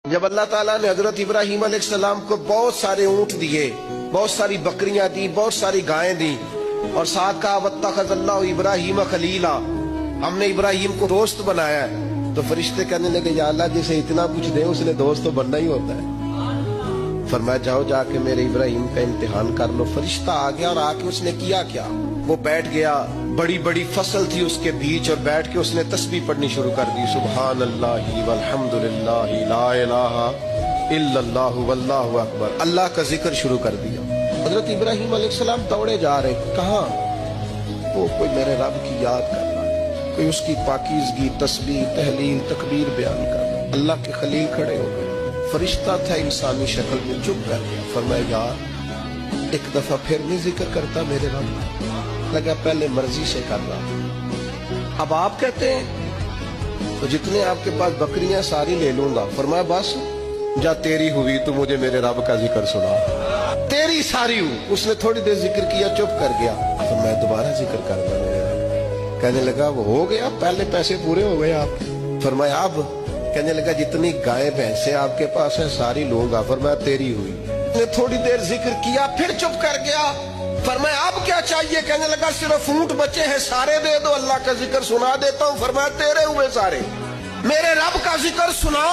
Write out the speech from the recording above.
جب اللہ تعالیٰ نے حضرت ابراہیم علیہ السلام کو بہت سارے اونٹ دیے، بہت ساری بکریاں دی، بہت ساری گائیں دی، اور ساتھ کہا واتخذ اللہ ابراہیم خلیلا، ہم نے ابراہیم کو دوست بنایا ہے، تو فرشتے کہنے لگے یا اللہ جسے اتنا کچھ دے اس نے دوست تو بننا ہی ہوتا ہے۔ فرمایا جاؤ جا کے میرے ابراہیم کا امتحان کر لو۔ فرشتہ آ گیا اور آ کے اس نے کیا کیا، وہ بیٹھ گیا، بڑی بڑی فصل تھی اس کے بیچ، اور بیٹھ کے اس نے تسبیح پڑھنی شروع کر دی، سبحان اللہ والحمد للہ لا الہ الا اللہ واللہ اکبر، اللہ کا ذکر شروع کر دیا۔ حضرت ابراہیم علیہ السلام دوڑے جا رہے، کہاں؟ وہ کوئی میرے رب کی یاد کر رہا ہے، کوئی اس کی پاکیزگی، تسبیح، تحلیل، تکبیر بیان کر رہا ہے۔ اللہ کے خلیل کھڑے ہو گئے، فرشتہ تھا انسانی شکل میں، چپ کر گیا۔ فرمایا یار ایک دفعہ پھر نہیں ذکر کرتا میرے رب؟ لگا پہلے مرضی سے کر رہا، اب آپ کہتے ہیں تو جتنے آپ کے پاس بکریاں ساری لے لوں گا۔ فرمایا بس جا تیری ہوئی تو مجھے میرے رب کا ذکر سنا، تیری ساری ہوں۔ اس نے تھوڑی دیر ذکر کیا، چپ کر گیا۔ فرمایا دوبارہ ذکر کرنا میرے رب۔ کہنے لگا وہ ہو گیا، پہلے پیسے پورے ہو گئے آپ۔ فرمایا اب؟ کہنے لگا جتنی گائے بھینسیں آپ کے پاس ہیں ساری لوں گا۔ فرمایا تیری ہوئی۔ نے تھوڑی دیر ذکر کیا، پھر چپ کر گیا۔ فرمایا اب کیا چاہیے؟ کہنے لگا صرف اونٹ بچے ہیں سارے دے دو، اللہ کا ذکر سنا دیتا ہوں۔ فرمایا تیرے ہوئے سارے، میرے رب کا ذکر سنا۔